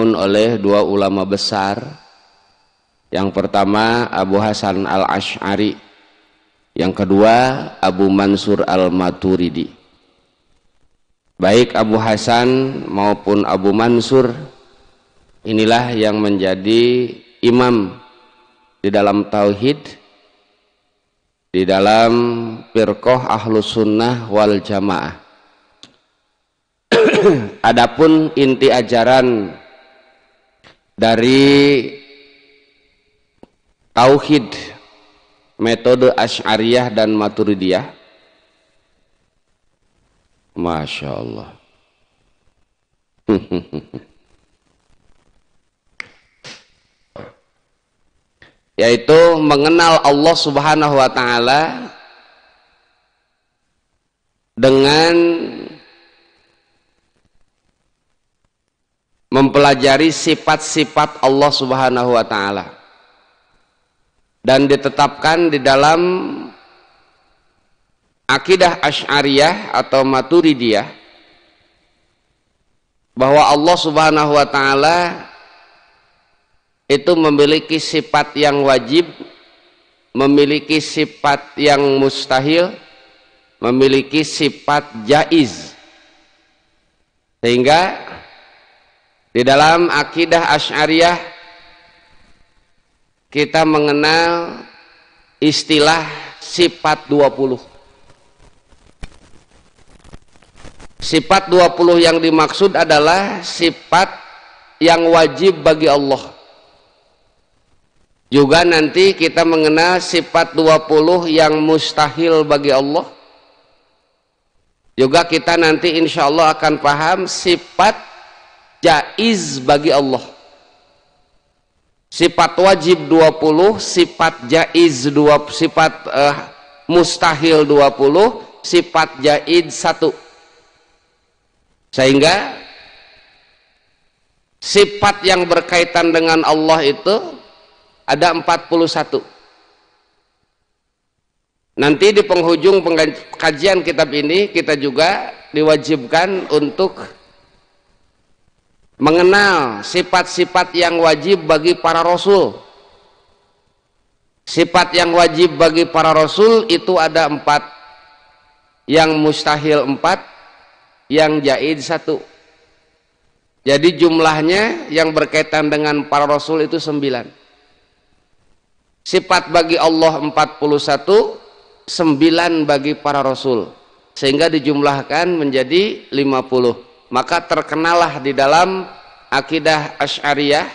dibangun oleh dua ulama besar. Yang pertama Abu Hasan al-Asy'ari, yang kedua Abu Mansur al-Maturidi. Baik Abu Hasan maupun Abu Mansur inilah yang menjadi imam di dalam tauhid, di dalam firqah Ahlus Sunnah wal Jamaah. Adapun inti ajaran dari tauhid metode Asy'ariyah dan Maturidiyah, Masya Allah, yaitu mengenal Allah Subhanahu wa Ta'ala dengan mempelajari sifat-sifat Allah Subhanahu wa Ta'ala, dan ditetapkan di dalam akidah Asy'ariyah atau Maturidiyah bahwa Allah Subhanahu wa Ta'ala itu memiliki sifat yang wajib, memiliki sifat yang mustahil, memiliki sifat jaiz. Sehingga di dalam akidah Asy'ariyah kita mengenal istilah sifat 20. Sifat 20 yang dimaksud adalah sifat yang wajib bagi Allah. Juga nanti kita mengenal sifat 20 yang mustahil bagi Allah. Juga kita nanti insya Allah akan paham sifat jaiz bagi Allah. Sifat wajib 20, sifat jaiz 20, sifat mustahil 20, sifat jaiz 1. Sehingga sifat yang berkaitan dengan Allah itu ada 41. Nanti di penghujung kajian kitab ini kita juga diwajibkan untuk mengenal sifat-sifat yang wajib bagi para rasul. Sifat yang wajib bagi para rasul itu ada 4, yang mustahil 4, yang jaiz 1. Jadi jumlahnya yang berkaitan dengan para rasul itu 9. Sifat bagi Allah 41, 9 bagi para rasul, sehingga dijumlahkan menjadi 50. Maka terkenalah di dalam akidah Asy'ariyah,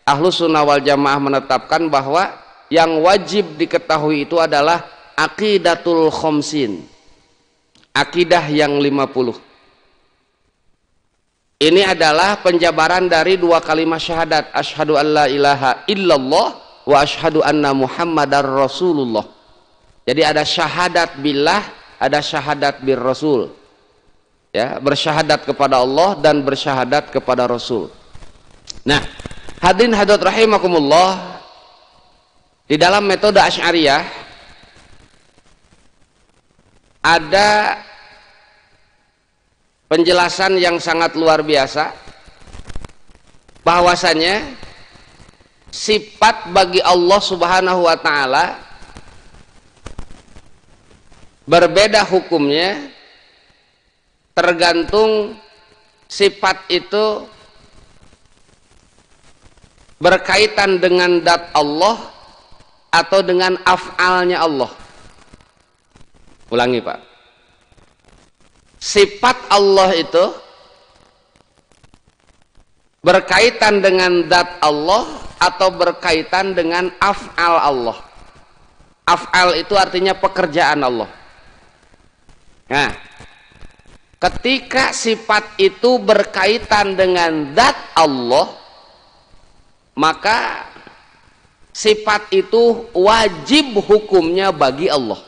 Ahlus Sunnah wal Jamaah menetapkan bahwa yang wajib diketahui itu adalah aqidatul khamsin, akidah yang 50. Ini adalah penjabaran dari 2 kalimat syahadat, asyhadu an la ilaha illallah wa asyhadu anna muhammadar rasulullah. Jadi ada syahadat billah, ada syahadat bir rasul, ya, bersyahadat kepada Allah dan bersyahadat kepada Rasul. Nah, hadirin hadirat rahimakumullah, di dalam metode Asy'ariyah ada penjelasan yang sangat luar biasa, bahwasanya sifat bagi Allah Subhanahu wa Ta'ala berbeda hukumnya tergantung sifat itu berkaitan dengan zat Allah atau dengan af'alnya Allah. Ulangi Pak, sifat Allah itu berkaitan dengan zat Allah atau berkaitan dengan af'al Allah. Af'al itu artinya pekerjaan Allah. Nah, ketika sifat itu berkaitan dengan zat Allah, maka sifat itu wajib hukumnya bagi Allah.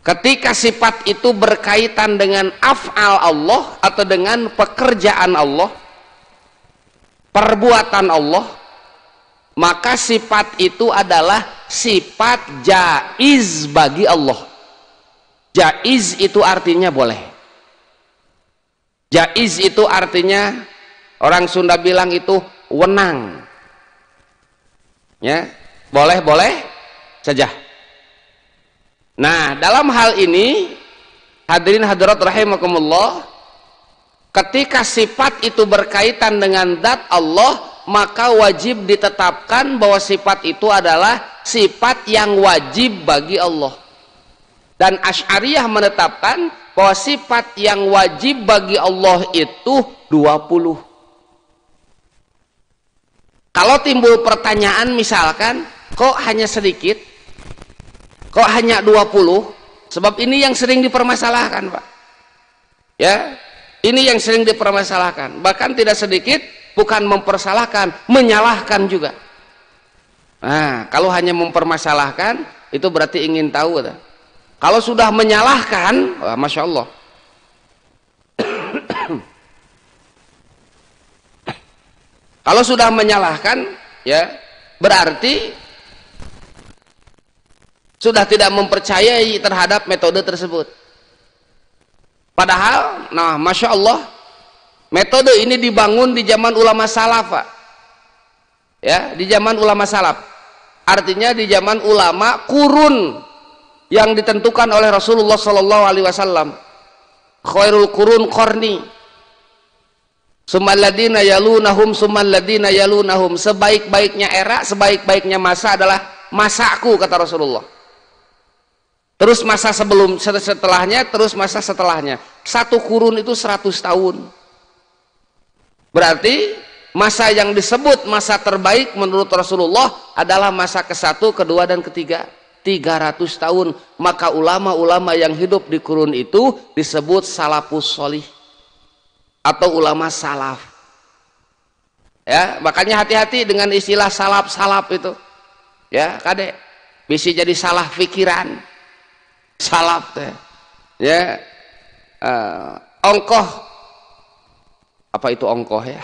Ketika sifat itu berkaitan dengan af'al Allah atau dengan pekerjaan Allah, perbuatan Allah, maka sifat itu adalah sifat jaiz bagi Allah. Jaiz itu artinya boleh. Jaiz itu artinya orang Sunda bilang itu wenang, ya, boleh-boleh saja. Nah, dalam hal ini hadirin hadirat rahimakumullah, ketika sifat itu berkaitan dengan zat Allah, maka wajib ditetapkan bahwa sifat itu adalah sifat yang wajib bagi Allah. Dan Asy'ariyah menetapkan bahwa sifat yang wajib bagi Allah itu 20. Kalau timbul pertanyaan misalkan, kok hanya sedikit? Kok hanya 20? Sebab ini yang sering dipermasalahkan, Pak. Ya, ini yang sering dipermasalahkan. Bahkan tidak sedikit, bukan mempersalahkan, menyalahkan juga. Nah, kalau hanya mempermasalahkan, itu berarti ingin tahu. Kalau sudah menyalahkan, wah, Masya Allah. Kalau sudah menyalahkan, ya, berarti sudah tidak mempercayai terhadap metode tersebut. Padahal, nah, Masya Allah, metode ini dibangun di zaman ulama salaf, Pak. Ya, di zaman ulama salaf. Artinya di zaman ulama kurun yang ditentukan oleh Rasulullah Sallallahu Alaihi Wasallam. Khairul qurun qarni, summal ladina yalunahum, summal ladina yalunahum. Sebaik-baiknya era, sebaik-baiknya masa adalah masaku, kata Rasulullah. Terus masa setelahnya, terus masa setelahnya. Satu kurun itu 100 tahun. Berarti masa yang disebut masa terbaik menurut Rasulullah adalah masa ke-1, ke-2, dan ke-3. 300 tahun. Maka ulama-ulama yang hidup di kurun itu disebut salafus sholih atau ulama salaf. Ya, makanya hati-hati dengan istilah salaf-salaf itu. Ya, kadek bisa jadi salah pikiran. Salaf teh. Ya. Ongkoh. Apa itu ongkoh ya?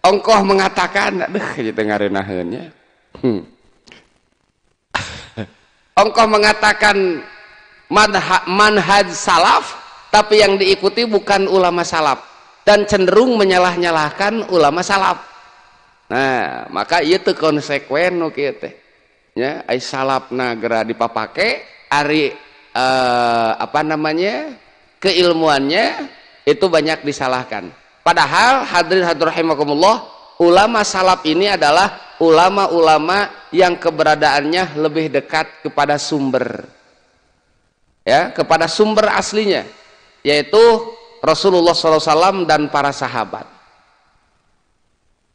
Ongkoh mengatakan, aduh, kita ngarenaheunnya. Ongkoh mengatakan manhaj salaf, tapi yang diikuti bukan ulama salaf, dan cenderung menyalah-nyalahkan ulama salaf. Nah, maka ieu teu konsekuen nu kieu teh. Ya, ai salafna gera dipapake, ari keilmuannya itu banyak disalahkan. Padahal hadirin hadirat rahimakumullah, ulama salaf ini adalah ulama-ulama yang keberadaannya lebih dekat kepada sumber, ya, kepada sumber aslinya, yaitu Rasulullah SAW dan para sahabat.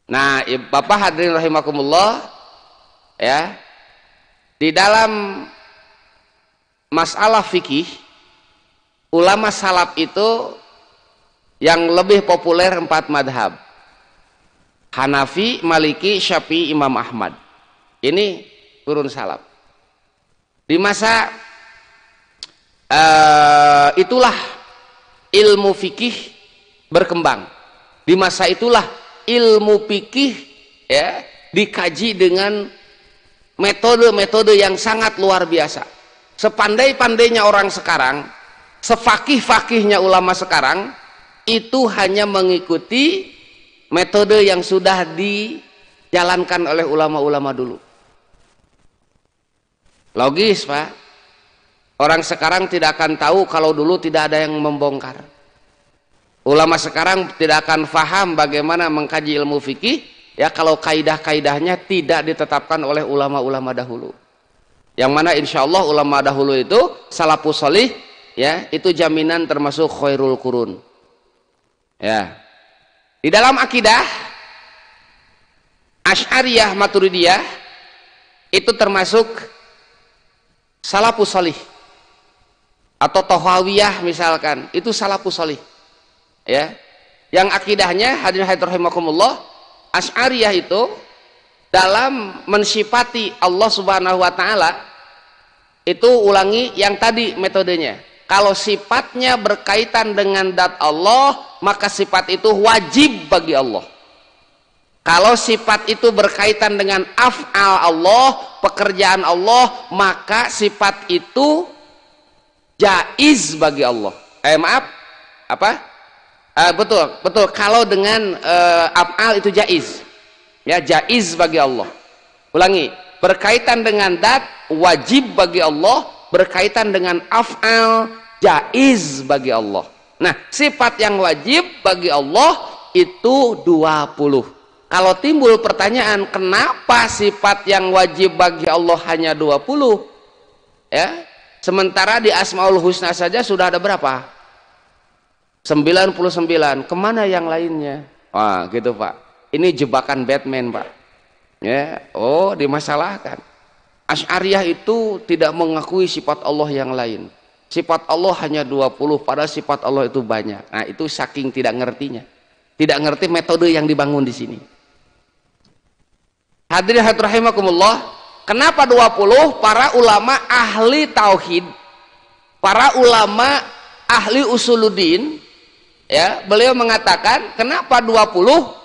Nah, Bapak hadirin rahimakumullah, ya, di dalam masalah fikih, ulama salaf itu yang lebih populer 4 madhab: Hanafi, Maliki, Syafi'i, Imam Ahmad. Ini kurun salaf. Di masa itulah ilmu fikih berkembang. Di masa itulah ilmu fikih, ya, dikaji dengan metode-metode yang sangat luar biasa. Sepandai-pandainya orang sekarang, sefakih-fakihnya ulama sekarang, itu hanya mengikuti metode yang sudah dijalankan oleh ulama-ulama dulu. Logis, Pak. Orang sekarang tidak akan tahu kalau dulu tidak ada yang membongkar. Ulama sekarang tidak akan faham bagaimana mengkaji ilmu fikih, ya, kalau kaidah-kaidahnya tidak ditetapkan oleh ulama-ulama dahulu. Yang mana insya Allah ulama dahulu itu salafus sholih, ya, itu jaminan termasuk khairul qurun. Ya. Di dalam akidah Asy'ariyah Maturidiyah itu termasuk salafus sholih, atau Tohawiyah misalkan, itu salafus sholih, ya, yang akidahnya hadirin hadirat rahimakumullah, Asy'ariyah itu dalam mensifati Allah Subhanahu wa taala itu, ulangi yang tadi metodenya. Kalau sifatnya berkaitan dengan zat Allah, maka sifat itu wajib bagi Allah. Kalau sifat itu berkaitan dengan af'al Allah, pekerjaan Allah, maka sifat itu jaiz bagi Allah. Maaf, apa? Betul, betul. Kalau dengan af'al itu jaiz. Ya, jaiz bagi Allah. Ulangi, berkaitan dengan dat wajib bagi Allah, berkaitan dengan af'al jaiz bagi Allah. Nah, sifat yang wajib bagi Allah itu 20. Kalau timbul pertanyaan, kenapa sifat yang wajib bagi Allah hanya 20? Ya, sementara di Asmaul Husna saja sudah ada berapa? 99. Kemana yang lainnya? Wah, gitu Pak. Ini jebakan Batman Pak. Ya, oh dimasalahkan. Asy'ariyah itu tidak mengakui sifat Allah yang lain. Sifat Allah hanya 20, padahal sifat Allah itu banyak. Nah, itu saking tidak ngertinya. Tidak ngerti metode yang dibangun di sini. Hadirin hadirat rahimakumullah, kenapa 20? Para ulama ahli tauhid, para ulama ahli usuluddin, ya, beliau mengatakan kenapa 20?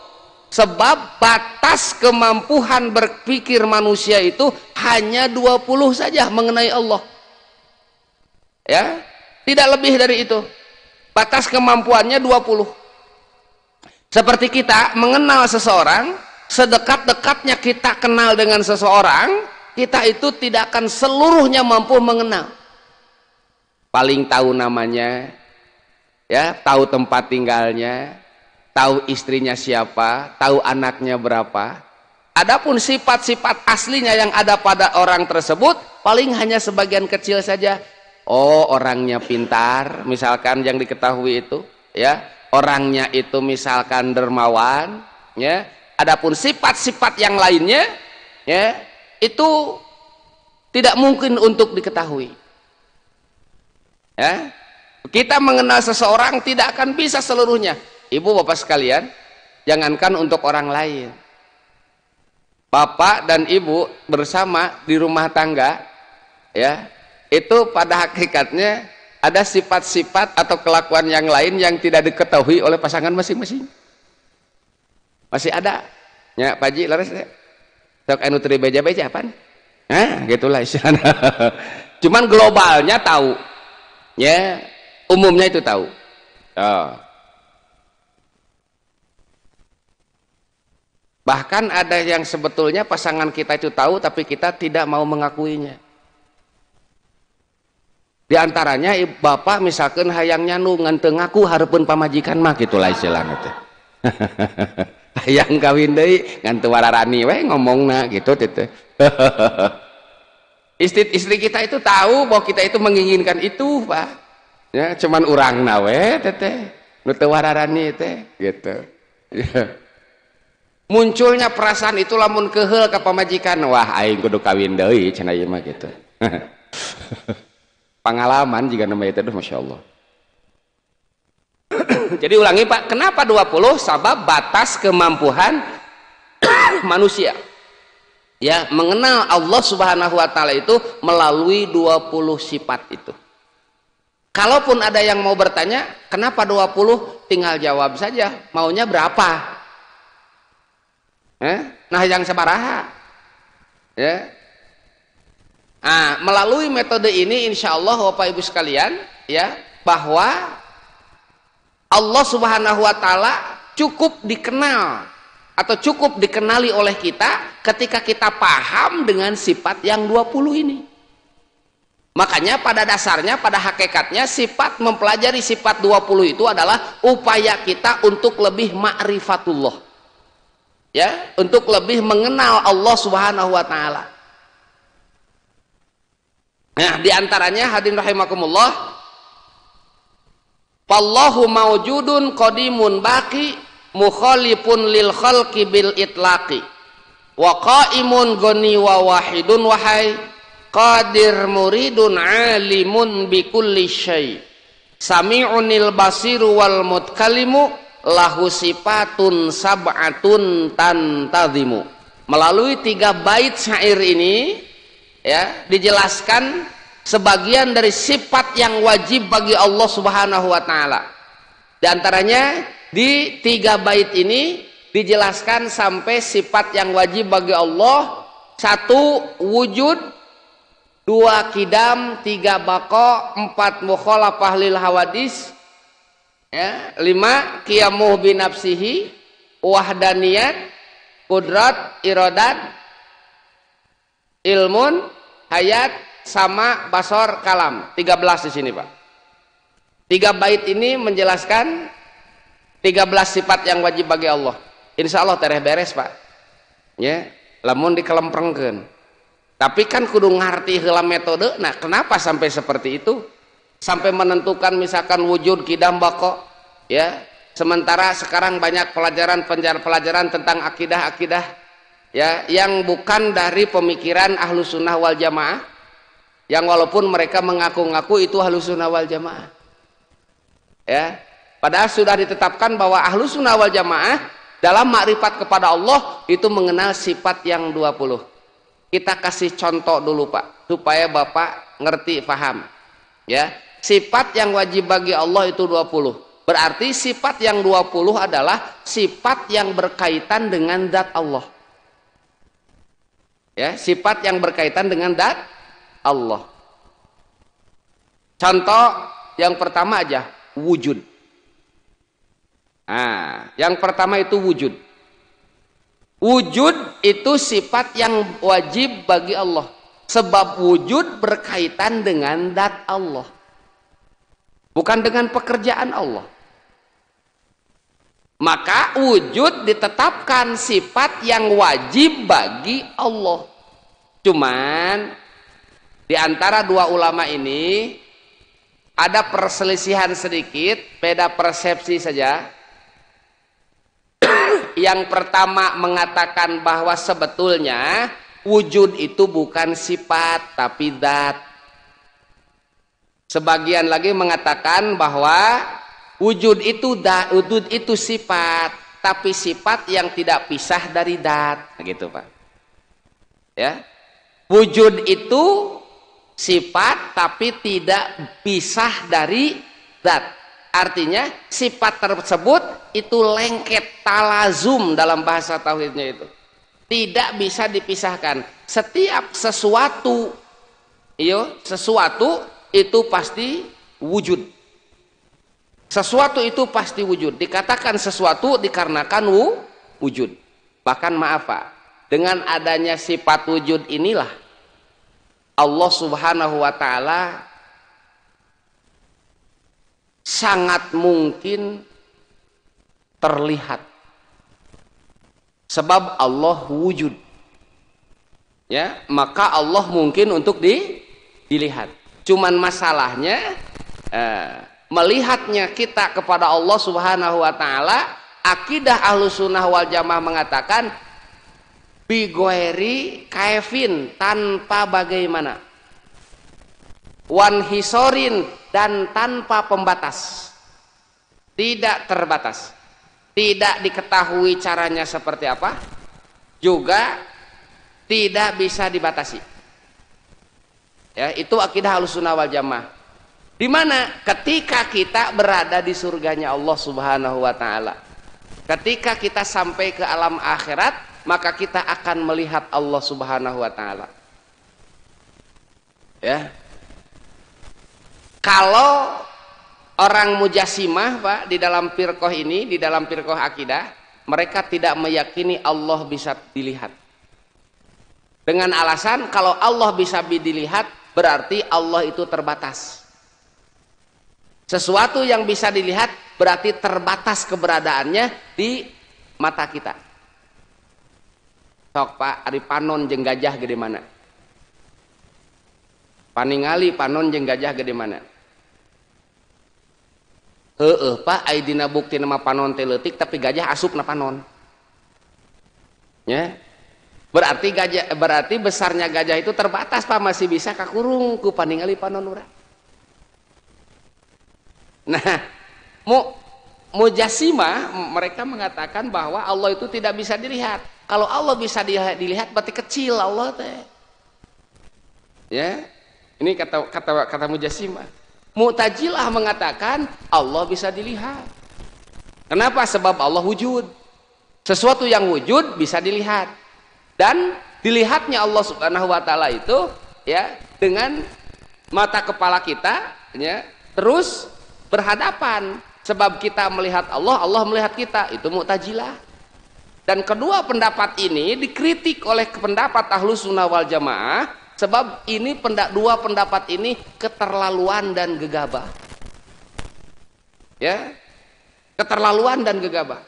Sebab batas kemampuan berpikir manusia itu hanya 20 saja mengenai Allah. Ya, tidak lebih dari itu. Batas kemampuannya 20. Seperti kita mengenal seseorang, sedekat-dekatnya kita kenal dengan seseorang, kita itu tidak akan seluruhnya mampu mengenal. Paling tahu namanya, ya, tahu tempat tinggalnya, tahu istrinya siapa, tahu anaknya berapa. Adapun sifat-sifat aslinya yang ada pada orang tersebut paling hanya sebagian kecil saja. Oh, orangnya pintar, misalkan yang diketahui itu, ya, orangnya itu misalkan dermawan, ya. Adapun sifat-sifat yang lainnya, ya, itu tidak mungkin untuk diketahui. Ya, kita mengenal seseorang tidak akan bisa seluruhnya. Ibu bapak sekalian, jangankan untuk orang lain, bapak dan ibu bersama di rumah tangga, ya, itu pada hakikatnya ada sifat-sifat atau kelakuan yang lain yang tidak diketahui oleh pasangan masing-masing. Masih ada, ya, Pak Haji laras ya, sok anu teu beja-beja apaan? Nah, gitulah istilahnya. Cuman globalnya tahu, ya, umumnya itu tahu. Oh. Bahkan ada yang sebetulnya pasangan kita itu tahu tapi kita tidak mau mengakuinya. Di antaranya bapak misalkan hayang nyanu ngan teu ngaku hareupeun pamajikan mah gitulah istilahna teh. Hayang kawin deui ngan teu wararani we ngomongna gitu teh. Istri kita itu tahu bahwa kita itu menginginkan itu, Pak. Ya, cuman urangna we teh nu teu wararani teh gitu. Ya. Munculnya perasaan itu lamun keheul ka pamajikan, wah aing kudu kawin deui cenah ieu mah gitu. Pengalaman juga namanya itu, Masya Allah. Jadi ulangi Pak, kenapa 20? Sabab batas kemampuan manusia, ya, mengenal Allah Subhanahu wa Ta'ala itu melalui 20 sifat itu. Kalaupun ada yang mau bertanya kenapa 20, tinggal jawab saja maunya berapa. Nah, yang sabaraha, ya. Nah, melalui metode ini insya Allah Bapak Ibu sekalian, ya, bahwa Allah Subhanahu wa Ta'ala cukup dikenal atau cukup dikenali oleh kita ketika kita paham dengan sifat yang 20 ini. Makanya pada dasarnya, pada hakikatnya sifat, mempelajari sifat 20 itu adalah upaya kita untuk lebih ma'rifatullah, ya, untuk lebih mengenal Allah Subhanahu wa Ta'ala. Nah, diantaranya hadirin rahimakumullah, Wallahu mawjudun qadimun baqi mukhalifun lil khalqi bil itlaqi wa qaimun goni wa wahidun wahai qadir muridun alimun bi kulli syai sami'unil basiru wal mutkalimu lahu sifatun sab'atun tantazimu. Melalui 3 bait syair ini, ya, dijelaskan sebagian dari sifat yang wajib bagi Allah Subhanahu wa Ta'ala. Di antaranya di 3 bait ini dijelaskan sampai sifat yang wajib bagi Allah: 1 wujud, 2 kidam, 3 baqa, 4 mukhalafah lil hawadis, Ya, 5 qiyamuh binafsihi, wahdaniyat, kudrat, iradat, ilmun, hayat, sama, basor, kalam. 13 di sini, Pak. 3 bait ini menjelaskan 13 sifat yang wajib bagi Allah. Insya Allah tereh beres, Pak. Ya, lamun dikelemprengkeun. Tapi kan kudu ngarti heula metode. Nah, kenapa sampai seperti itu? Sampai menentukan misalkan wujud, qidam, baqa, ya. Sementara sekarang banyak pelajaran tentang akidah-akidah, ya, yang bukan dari pemikiran Ahlus Sunnah wal Jamaah, yang walaupun mereka mengaku-ngaku itu Ahlus Sunnah wal Jamaah, ya, padahal sudah ditetapkan bahwa Ahlus Sunnah wal Jamaah dalam makrifat kepada Allah itu mengenal sifat yang 20. Kita kasih contoh dulu, Pak, supaya Bapak ngerti, paham, ya. Sifat yang wajib bagi Allah itu 20. Berarti sifat yang 20 adalah sifat yang berkaitan dengan zat Allah. Ya, sifat yang berkaitan dengan zat Allah. Contoh yang pertama aja, wujud. Nah, yang pertama itu wujud. Wujud itu sifat yang wajib bagi Allah. Sebab wujud berkaitan dengan zat Allah. Bukan dengan pekerjaan Allah. Maka wujud ditetapkan sifat yang wajib bagi Allah. Cuman di antara dua ulama ini ada perselisihan sedikit, beda persepsi saja. Yang pertama mengatakan bahwa sebetulnya wujud itu bukan sifat tapi zat. Sebagian lagi mengatakan bahwa wujud itu sifat, tapi sifat yang tidak pisah dari zat, gitu, Pak. Ya. Wujud itu sifat tapi tidak pisah dari zat. Artinya sifat tersebut itu lengket, talazum dalam bahasa tauhidnya itu. Tidak bisa dipisahkan. Setiap sesuatu itu pasti wujud. Sesuatu itu pasti wujud. Dikatakan sesuatu dikarenakan wujud. Bahkan maaf, Pak, dengan adanya sifat wujud inilah Allah Subhanahu wa ta'ala sangat mungkin terlihat. Sebab Allah wujud. Ya, maka Allah mungkin untuk dilihat. Cuman masalahnya melihatnya kita kepada Allah Subhanahu wa ta'ala, akidah Ahlus Sunnah wal Jamaah mengatakan bigoeri kaifin, tanpa bagaimana, wan hisorin, dan tanpa pembatas, tidak terbatas, tidak diketahui caranya seperti apa, juga tidak bisa dibatasi. Ya, itu akidah Ahlus Sunnah wal Jamaah. Di mana ketika kita berada di surganya Allah Subhanahu wa ta'ala, ketika kita sampai ke alam akhirat, maka kita akan melihat Allah Subhanahu wa ta'ala. Ya. Kalau orang Mujassimah, Pak, di dalam firqah ini, di dalam firqah akidah, mereka tidak meyakini Allah bisa dilihat. Dengan alasan kalau Allah bisa dilihat, berarti Allah itu terbatas. Sesuatu yang bisa dilihat berarti terbatas keberadaannya di mata kita. Sok, Pak, ari panon jeung gajah gede mana? Paningali panon jeung gajah gede mana? Pak, ai dina bukti nama panon teh leutik tapi gajah asupna panon. Ya. Berarti besarnya gajah itu terbatas, Pak, masih bisa kakurung ku paningali panon urang. Nah, Mujassimah mereka mengatakan bahwa Allah itu tidak bisa dilihat. Kalau Allah bisa dilihat berarti kecil Allah teh. Ya. Ini kata Mujassimah. Mu'tazilah mengatakan Allah bisa dilihat. Kenapa? Sebab Allah wujud. Sesuatu yang wujud bisa dilihat. Dan dilihatnya Allah Subhanahu wa ta'ala itu ya dengan mata kepala kita, ya, terus berhadapan. sebab kita melihat Allah, Allah melihat kita. Itu Mu'tazilah. Dan kedua pendapat ini dikritik oleh pendapat Ahlus Sunnah wal Jamaah, sebab ini dua pendapat ini keterlaluan dan gegabah. Ya, keterlaluan dan gegabah.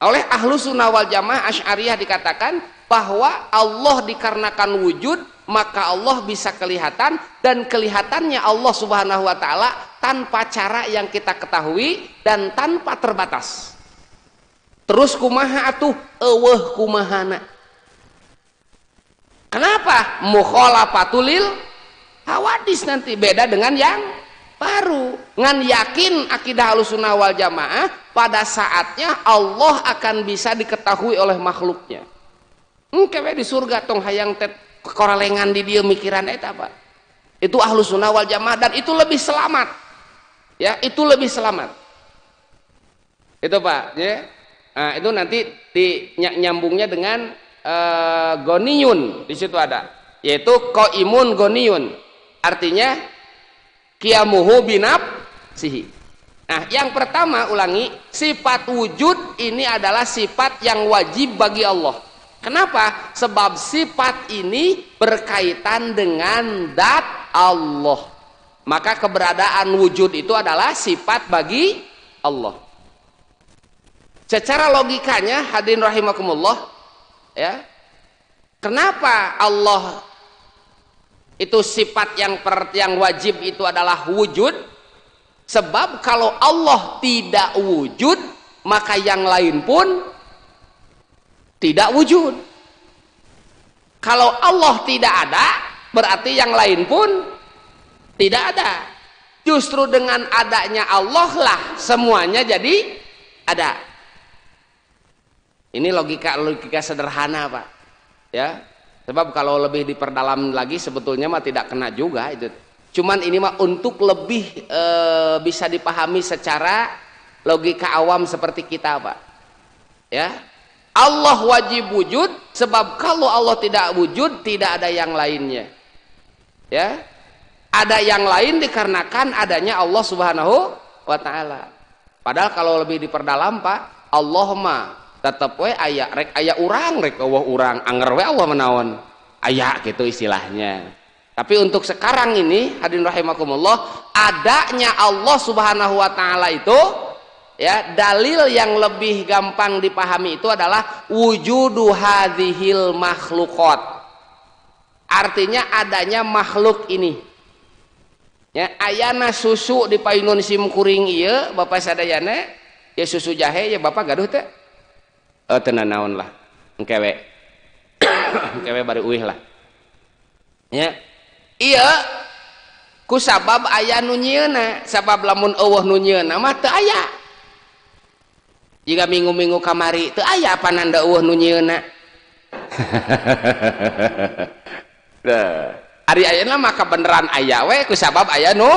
Oleh Ahlus Sunnah wal Jamaah Asy'ariyah dikatakan bahwa Allah dikarenakan wujud, maka Allah bisa kelihatan, dan kelihatannya Allah Subhanahu wa taala tanpa cara yang kita ketahui dan tanpa terbatas. Terus kumaha atuh eueuh kumahana. Kenapa? Mukhalafatulil hawadis, nanti beda dengan yang baru. Ngan yakin akidah Ahlussunnah wal Jamaah pada saatnya Allah akan bisa diketahui oleh makhluknya. Kewe di surga tong hayang tet koralengan di dia mikiran eta apa? Itu Ahlussunnah wal Jamaah, dan itu lebih selamat. Ya, itu lebih selamat. Itu Pak, ya. Nah, itu nanti nyambungnya dengan goniyun, di situ ada, yaitu qaimun goniyun, artinya qiyamuhu binafsihi. Nah, yang pertama ulangi, sifat wujud ini adalah sifat yang wajib bagi Allah. Kenapa? Sebab sifat ini berkaitan dengan zat Allah, maka keberadaan wujud itu adalah sifat bagi Allah. Secara logikanya, hadirin rahimakumullah, ya, kenapa Allah itu sifat yang wajib itu adalah wujud? Sebab kalau Allah tidak wujud, maka yang lain pun tidak wujud. Kalau Allah tidak ada, berarti yang lain pun tidak ada. Justru dengan adanya Allah lah semuanya jadi ada. Ini logika sederhana, Pak. Ya. Sebab kalau lebih diperdalam lagi sebetulnya mah tidak kena juga itu. Cuman ini mah untuk lebih bisa dipahami secara logika awam seperti kita, Pak. Ya. Allah wajib wujud, sebab kalau Allah tidak wujud tidak ada yang lainnya. Ya. Ada yang lain dikarenakan adanya Allah Subhanahu wa taala. Padahal kalau lebih diperdalam, Pak, Allah mah tetap we aya, rek aya urang, rek eueuh urang, anger we Allah menaon aya gitu istilahnya. Tapi untuk sekarang ini hadirin rahimakumullah, adanya Allah Subhanahu wa taala itu, ya, dalil yang lebih gampang dipahami itu adalah wujudu hadhil makhluqat. Artinya adanya makhluk ini. Ya, ayana susu di painun sim kuring ieu Bapak sadayana, ya susu jahe ya Bapak gaduh teh. Tenan naon lah, engkewe engkewe bari uih lah, ya. Iya, ku sabab aya nu nyieuna, sabab lamun eueuh nu nyieuna mah teu aya. Jika minggu-minggu kamari teu aya pananda eueuh nu nyieuna. Ari ayeuna maka beneran aya we, ku sabab aya nu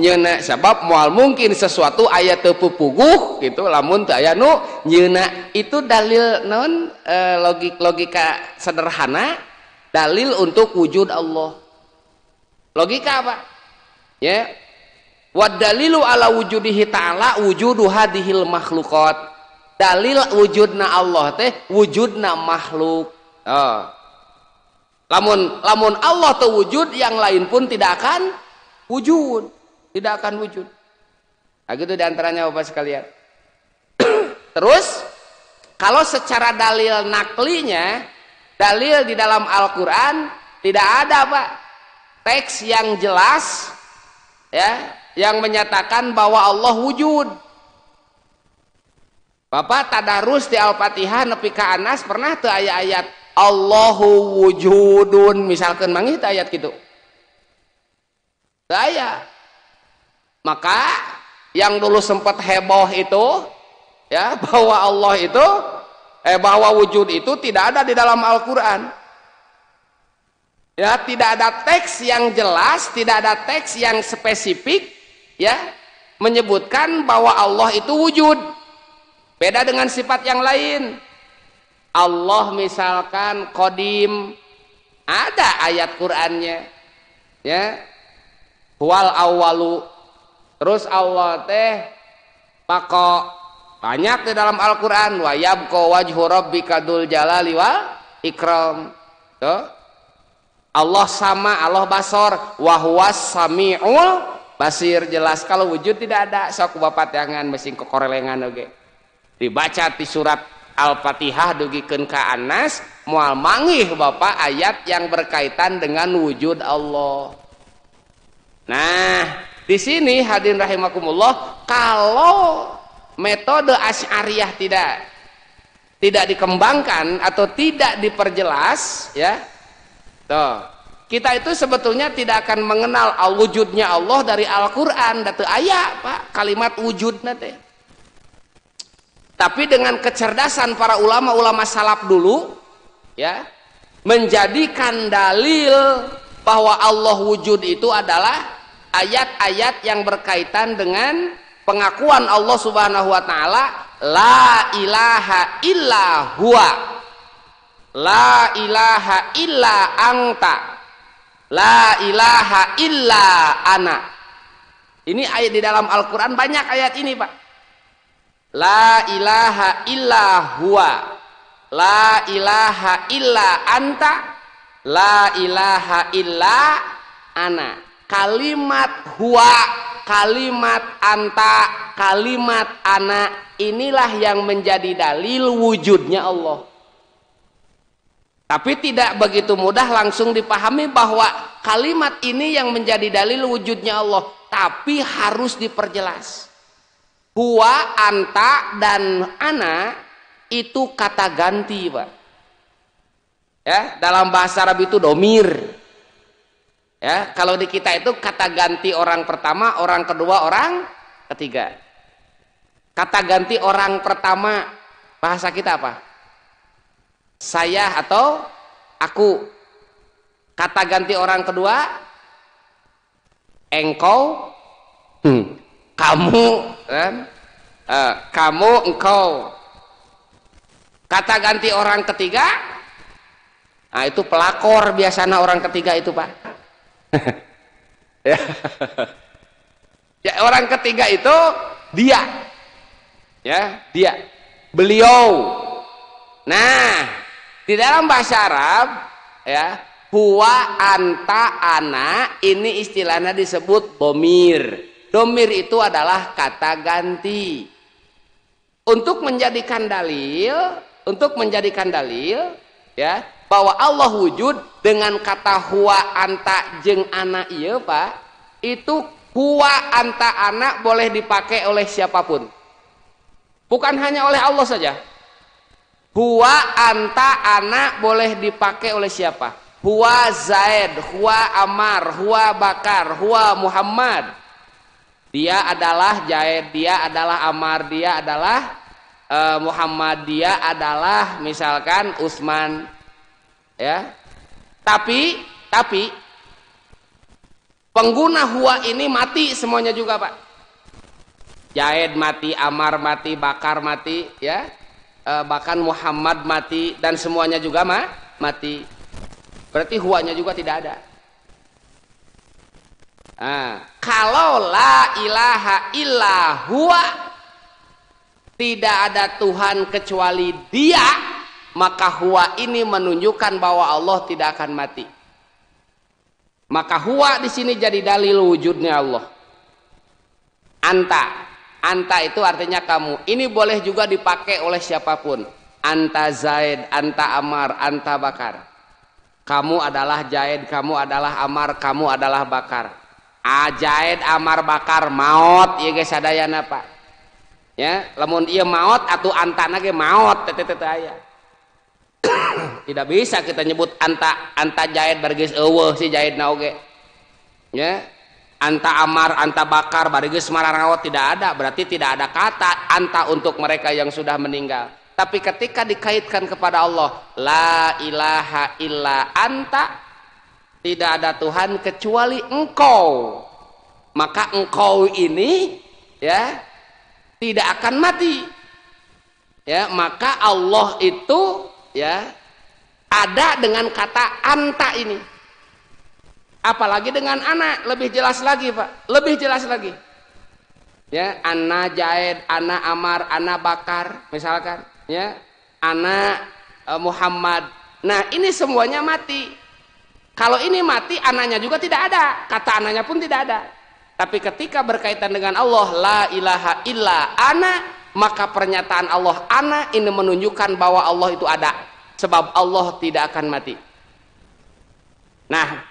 nyeuna, sabab moal mungkin sesuatu aya teu pupuguh gitu lamun teu aya nu nyeuna. Itu dalil non logika sederhana, dalil untuk wujud Allah. Logika apa? Ya. Wa dalilu ala wujudihi ta'ala wujudu hadhil makhluqat. Dalil wujudna Allah teh wujudna makhluk. Oh. Lamun Allah teu wujud, yang lain pun tidak akan wujud. Tidak akan wujud. Nah, gitu diantaranya Bapak sekalian. Terus kalau secara dalil naklinya, dalil di dalam Al-Quran tidak ada, Pak, teks yang jelas, ya, yang menyatakan bahwa Allah wujud. Bapak tadarus di Al-Fatihah nepi ka Anas pernah teu aya ayat Allahu wujudun misalkan mangih ayat gitu. Teu aya. Maka yang dulu sempat heboh itu, ya, bahwa Allah itu bahwa wujud itu tidak ada di dalam Al-Qur'an. Ya, tidak ada teks yang jelas, tidak ada teks yang spesifik, ya, menyebutkan bahwa Allah itu wujud. Beda dengan sifat yang lain. Allah misalkan qadim, ada ayat Qur'annya, ya, huwal awwalu. Terus Allah teh Bako banyak di dalam Al-Qur'an, wa yabqa wajhu rabbika dzul jalali wal ikram. Tuh. Allah sama, Allah basor, wa huwas samiul basir, jelas. Kalau wujud tidak ada, sok bapak tangan mesin kekorelengan oge. Dibaca di surat Al-Fatihah dugikeun ka Anas, moal manggih bapak ayat yang berkaitan dengan wujud Allah. Nah, di sini hadirin rahimakumullah, kalau metode Asy'ariyah tidak dikembangkan atau tidak diperjelas, ya. Tuh. Kita itu sebetulnya tidak akan mengenal wujudnya Allah dari Al-Qur'an, datu aya, Pak, kalimat wujudna teh. Tapi dengan kecerdasan para ulama-ulama salaf dulu, ya, menjadikan dalil bahwa Allah wujud itu adalah ayat-ayat yang berkaitan dengan pengakuan Allah Subhanahu wa taala, la ilaha illa huwa, la ilaha illa anta, la ilaha illa ana. Ini ayat di dalam Al-Qur'an, banyak ayat ini, Pak. La ilaha illa huwa, la ilaha illa anta, la ilaha illa ana. Kalimat huwa, kalimat anta, kalimat ana, inilah yang menjadi dalil wujudnya Allah. Tapi tidak begitu mudah langsung dipahami bahwa kalimat ini yang menjadi dalil wujudnya Allah, tapi harus diperjelas. Huwa, anta, dan ana itu kata ganti, Pak. Ya, dalam bahasa Arab itu domir. Ya, kalau di kita itu kata ganti orang pertama, orang kedua, orang ketiga. Kata ganti orang pertama bahasa kita apa? Saya atau aku. Kata ganti orang kedua, engkau, kamu, kan? Kamu, engkau. Kata ganti orang ketiga, nah itu pelakor biasanya orang ketiga itu, Pak. Ya. Ya, orang ketiga itu dia, ya, dia, beliau. Nah, di dalam bahasa Arab, ya, huwa, anta, ana, ini istilahnya disebut domir. Domir itu adalah kata ganti. Untuk menjadikan dalil, ya, bahwa Allah wujud dengan kata huwa, anta, jeung ana ieu, Pak, itu huwa, anta, ana boleh dipakai oleh siapapun. Bukan hanya oleh Allah saja. Huwa, anta, ana boleh dipakai oleh siapa? Huwa Zaid, huwa Ammar, huwa Bakar, huwa Muhammad. Dia adalah Zaid, dia adalah Ammar, dia adalah Muhammad, dia adalah misalkan Utsman. Ya, tapi pengguna huwa ini mati semuanya juga, Pak. Zaid mati, Ammar mati, Bakar mati, ya, bahkan Muhammad mati, dan semuanya juga mati. Berarti huwanya juga tidak ada. Nah, kalau la ilaha illa huwa, tidak ada Tuhan kecuali Dia, maka huwa ini menunjukkan bahwa Allah tidak akan mati. Maka huwa di sini jadi dalil wujudnya Allah. Anta itu artinya kamu. Ini boleh juga dipakai oleh siapapun. Anta Zaid, anta Ammar, anta Bakar. Kamu adalah Zaid, kamu adalah Ammar, kamu adalah Bakar. Zaid, Ammar, Bakar maot, ieu ge sadayana, Pak. Ya, lamun ieu maot atuh antana ge maot, teh aya. Tidak bisa kita nyebut anta Zaid bargeus eueuh si Zaidna oge. Ya. Anta Ammar, anta Bakar bargeus mararawat, tidak ada. Berarti tidak ada kata anta untuk mereka yang sudah meninggal. Tapi ketika dikaitkan kepada Allah, la ilaha illa anta, tidak ada Tuhan kecuali engkau, maka engkau ini, ya, tidak akan mati. Ya, maka Allah itu, ya, ada dengan kata anta ini. Apalagi dengan anak, lebih jelas lagi, Pak, lebih jelas lagi. ya, ana Jaid, ana Amar, ana Bakar misalkan, ya, ana Muhammad. Nah ini semuanya mati. Kalau ini mati, anaknya juga tidak ada, kata anaknya pun tidak ada. Tapi ketika berkaitan dengan Allah, la ilaha illa ana, maka pernyataan Allah ana ini menunjukkan bahwa Allah itu ada, sebab Allah tidak akan mati. Nah,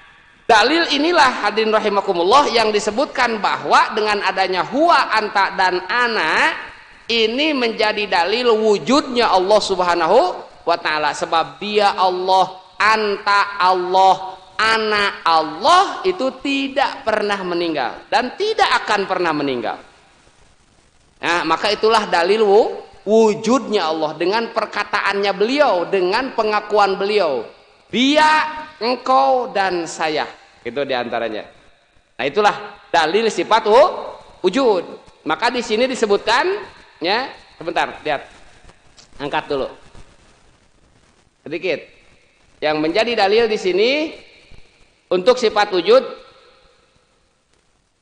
dalil inilah hadirin rahimakumullah yang disebutkan bahwa dengan adanya huwa, anta, dan ana ini menjadi dalil wujudnya Allah subhanahu wa ta'ala. Sebab dia Allah, anta Allah, ana Allah itu tidak pernah meninggal dan tidak akan pernah meninggal. Nah, maka itulah dalil wujudnya Allah dengan perkataannya beliau, dengan pengakuan beliau, dia, engkau, dan saya. Itu diantaranya. Nah itulah dalil sifat wujud. Maka di sini disebutkan, ya, sebentar, lihat, angkat dulu sedikit. Yang menjadi dalil di sini untuk sifat wujud,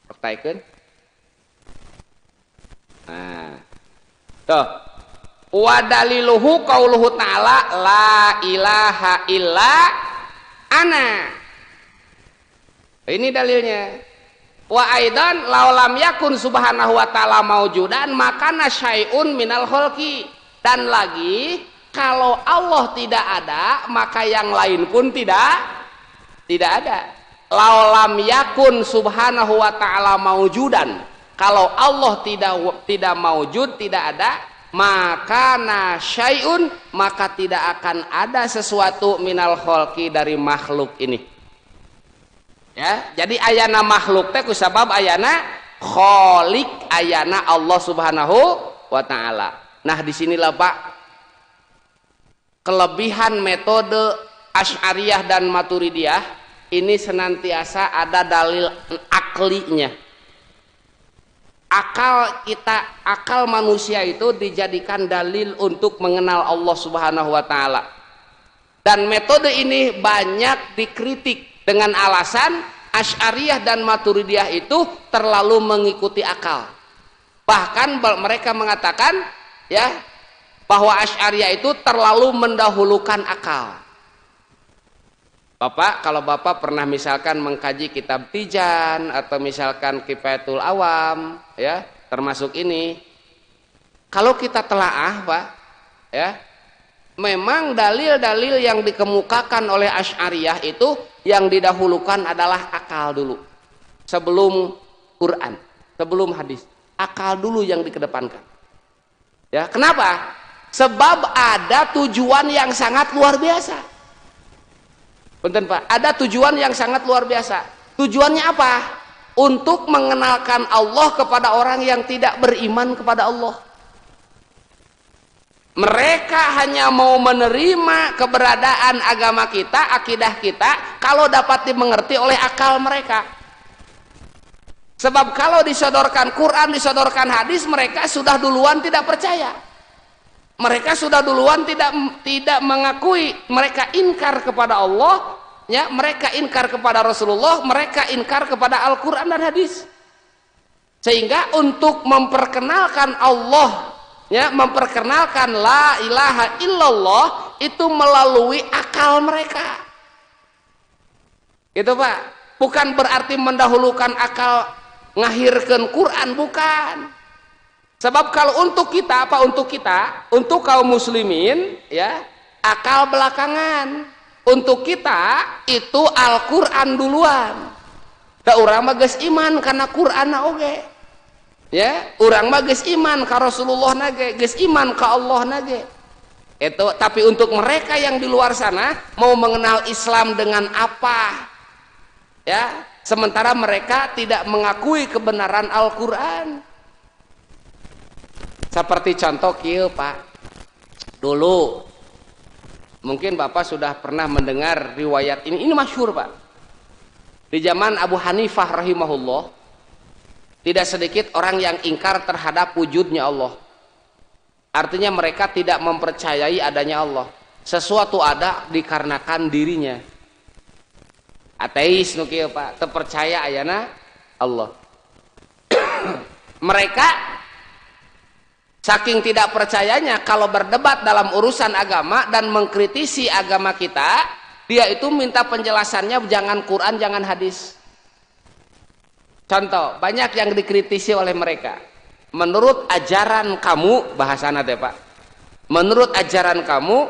pertaikan. Nah, tuh, wa daliluhu qauluhu ta'ala la ilaha illa ana. Ini dalilnya. Wa aidan laulam yakun subhanahu wa ta'ala maujudan maka nasyai'un minal khalqi. Dan lagi, kalau Allah tidak ada, maka yang lain pun tidak ada. Laulam yakun subhanahu wa ta'ala maujudan, kalau Allah tidak maujud, tidak ada, maka nasyai'un, maka tidak akan ada sesuatu minal khalqi dari makhluk ini. Ya, jadi ayana makhluk teh kusabab ayana khaliq, ayana Allah subhanahu wa ta'ala. Nah disinilah Pak kelebihan metode Asy'ariyah dan Maturidiyah, ini senantiasa ada dalil aklinya. Akal manusia itu dijadikan dalil untuk mengenal Allah subhanahu wa ta'ala. Dan metode ini banyak dikritik dengan alasan Asy'ariyah dan Maturidiyah itu terlalu mengikuti akal. Bahkan mereka mengatakan, ya, bahwa Asy'ariyah itu terlalu mendahulukan akal. Bapak, kalau Bapak pernah misalkan mengkaji kitab Tijan atau misalkan Kifayatul Awam, ya, termasuk ini, kalau kita telaah, Pak, ya, memang dalil-dalil yang dikemukakan oleh Asy'ariyah itu yang didahulukan adalah akal dulu. Sebelum Quran, sebelum hadis, akal dulu yang dikedepankan. Ya, kenapa? Sebab ada tujuan yang sangat luar biasa. Punten Pak, ada tujuan yang sangat luar biasa. Tujuannya apa? Untuk mengenalkan Allah kepada orang yang tidak beriman kepada Allah. Mereka hanya mau menerima keberadaan agama kita, akidah kita, kalau dapat dimengerti oleh akal mereka. Sebab kalau disodorkan Quran, disodorkan hadis, mereka sudah duluan tidak percaya. Mereka sudah duluan tidak mengakui, mereka inkar kepada Allah, ya, mereka inkar kepada Rasulullah, mereka inkar kepada Al-Quran dan hadis. Sehingga untuk memperkenalkan Allah, ya, memperkenalkan la ilaha illallah itu melalui akal mereka. Gitu Pak. Bukan berarti mendahulukan akal ngahirkan Quran, bukan. Sebab kalau untuk kita, apa untuk kita, untuk kaum muslimin, ya, akal belakangan. Untuk kita itu Al-Quran duluan. Da urang mah geus iman karena Quran oge. Ya, urang mah geus iman ka Rasulullah nage, geus iman ka Allah nage. Itu, tapi untuk mereka yang di luar sana mau mengenal Islam dengan apa? Ya, sementara mereka tidak mengakui kebenaran Al-Quran. Seperti contoh kieu Pak, dulu mungkin Bapak sudah pernah mendengar riwayat ini masyhur Pak. Di zaman Abu Hanifah rahimahullah, tidak sedikit orang yang ingkar terhadap wujudnya Allah. Artinya mereka tidak mempercayai adanya Allah. Sesuatu ada dikarenakan dirinya. Ateis nu kieu Pak, teu percaya ayana Allah. Mereka saking tidak percayanya kalau berdebat dalam urusan agama dan mengkritisi agama kita, dia itu minta penjelasannya jangan Quran, jangan hadis. Contoh, banyak yang dikritisi oleh mereka. Menurut ajaran kamu, bahasana teh Pak, menurut ajaran kamu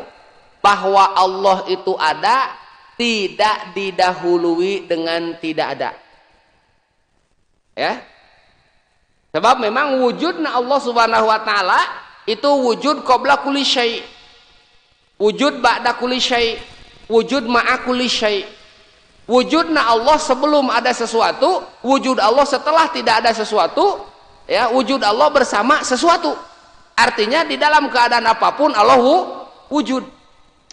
bahwa Allah itu ada, tidak didahului dengan tidak ada. Ya. Sebab memang wujudna Allah Subhanahu wa taala itu wujud qabla kulli syai'. Wujud ba'da kulli syai', wujud ma'a kulli syai'. Wujudna Allah sebelum ada sesuatu, wujud Allah setelah tidak ada sesuatu, ya, wujud Allah bersama sesuatu. Artinya di dalam keadaan apapun Allah wujud.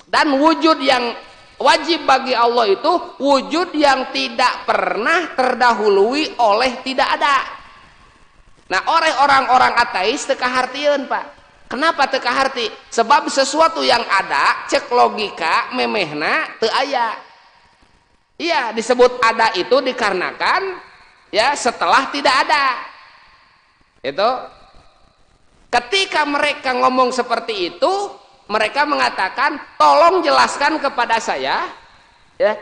Dan wujud yang wajib bagi Allah itu wujud yang tidak pernah terdahului oleh tidak ada. Nah, orang-orang ateis teu kahartieun, Pak. Kenapa teu kaharti? Sebab sesuatu yang ada cek logika memehna teu aya. Iya, disebut ada itu dikarenakan ya setelah tidak ada. Itu ketika mereka ngomong seperti itu, mereka mengatakan, tolong jelaskan kepada saya ya,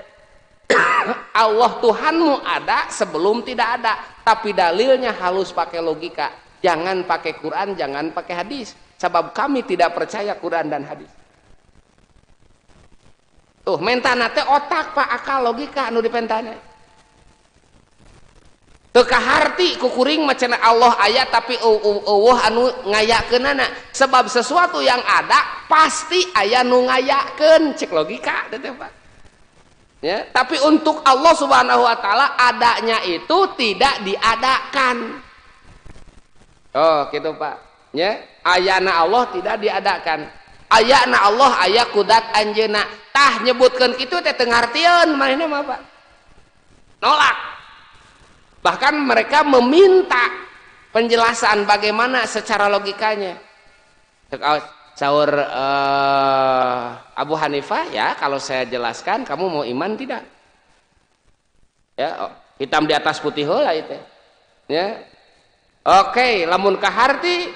Allah Tuhanmu ada sebelum tidak ada, tapi dalilnya halus pakai logika, jangan pakai Quran, jangan pakai hadis, sebab kami tidak percaya Quran dan hadis. Tuh mentana teh otak Pak, akal logika anu dipentana. Teu kaharti ku kuring macana Allah aya tapi eueuh anu ngayakeunana, sebab sesuatu yang ada pasti aya nu ngayakeun, cek logika teh Pak. Ya, tapi untuk Allah Subhanahu wa taala adanya itu tidak diadakan. Oh, gitu Pak. Ya, ayana Allah tidak diadakan. Ayana Allah aya kudat anjeuna. Tah nyebutkeun kitu teh teu ngartieun manehna mah Pak. Nolak. Bahkan mereka meminta penjelasan bagaimana secara logikanya. Sahur Abu Hanifah, ya kalau saya jelaskan kamu mau iman tidak? Ya, hitam di atas putih heula itu. Ya. Oke, lamun kaharti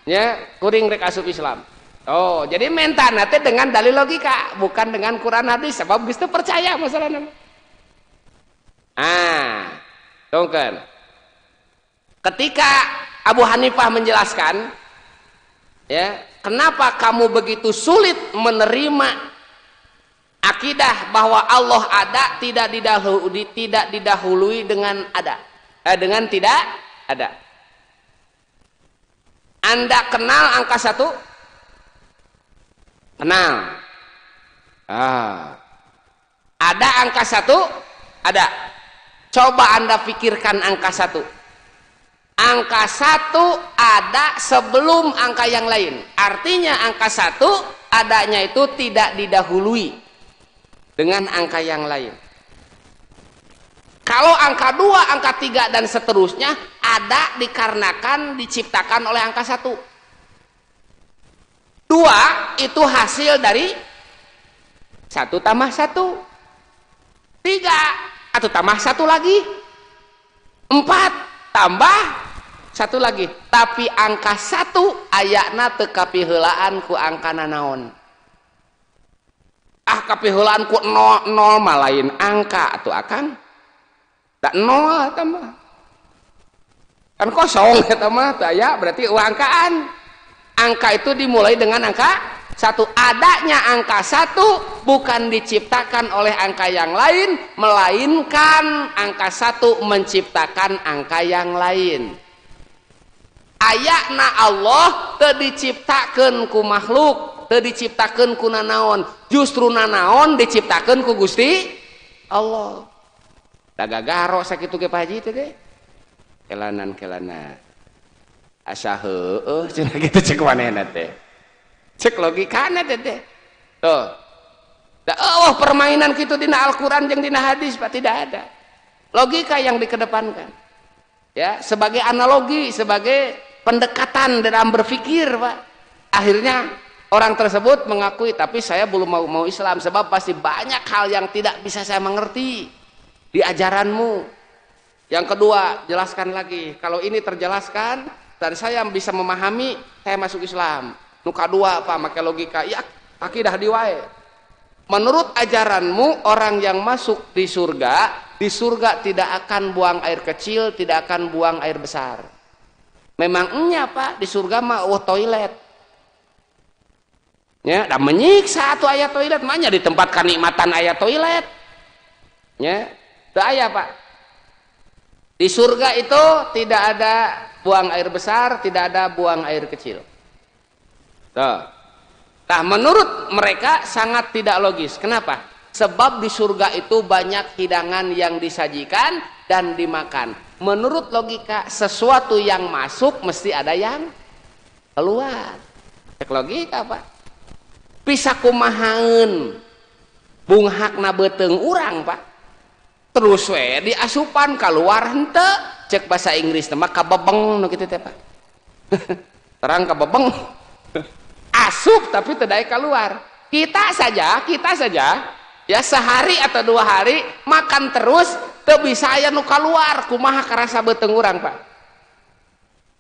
ya kuring rek asup Islam. Oh, jadi mentana teh dengan dalil logika, bukan dengan Quran hadis, sebab geus teu percaya masalahna. Tongken. Ketika Abu Hanifah menjelaskan, ya, kenapa kamu begitu sulit menerima akidah bahwa Allah ada tidak didahului dengan ada, dengan tidak ada. Anda kenal angka 1? Kenal. Ada angka 1? Ada. Coba Anda pikirkan angka 1. Angka 1 ada sebelum angka yang lain. Artinya angka 1 adanya itu tidak didahului dengan angka yang lain. Kalau angka 2, angka 3 dan seterusnya ada dikarenakan diciptakan oleh angka 1. 2 itu hasil dari 1 tambah 1. 3 atau tambah 1 lagi. 4 tambah 1 lagi. Tapi angka 1 ayakna teu kapiheulaan ku angkana naon. Kapiheulaan ku 0 mah lain angka atuh Akang. Da 0 eta mah. Kan kosong eta mah teu aya berarti angkaan. Angka itu dimulai dengan angka 1. Adanya angka 1 bukan diciptakan oleh angka yang lain, melainkan angka 1 menciptakan angka yang lain. Ayakna Allah teu diciptakeun ku makhluk, teu diciptakeun ku nanaon, justru nanaon diciptakeun ku Gusti Allah. Da gagaro sakitu ge Pak Haji teh ge. Kelanan asa heueuh cenah kitu cek manehna teh. Cek logikana teh. Tuh. Da permainan kitu dina Al-Qur'an jeung dina hadis Pak, tidak ada. Logika yang dikedepankan. Ya, sebagai analogi, sebagai pendekatan dalam berpikir Pak. Akhirnya orang tersebut mengakui, tapi saya belum mau Islam sebab pasti banyak hal yang tidak bisa saya mengerti di ajaranmu. Yang kedua, jelaskan lagi. Kalau ini terjelaskan dan saya bisa memahami, saya masuk Islam. Nu kadua apa? Make logika. Ya, akidah diwae. Menurut ajaranmu, orang yang masuk di surga tidak akan buang air kecil, tidak akan buang air besar. Memangnya Pak, di surga mah toilet. Ya, dan menyiksa atuh aya toilet, mah nya di tempat kenikmatan aya toilet. Ya, teu aya Pak. Di surga itu tidak ada buang air besar, tidak ada buang air kecil. Nah, menurut mereka sangat tidak logis. Kenapa? Sebab di surga itu banyak hidangan yang disajikan dan dimakan. Menurut logika, sesuatu yang masuk mesti ada yang keluar. Cek logika Pak. Bisa kumahaeun bunghakna beuteung urang Pak. Terus we diasupan keluar henteu, cek bahasa Inggris mah kabebeng nu kitu teh Pak. Terang kabebeng. Asup tapi teu daek keluar. Kita saja ya sehari atau 2 hari makan terus teu bisa aya nu kaluar, kumaha karasa beuteung urang Pak.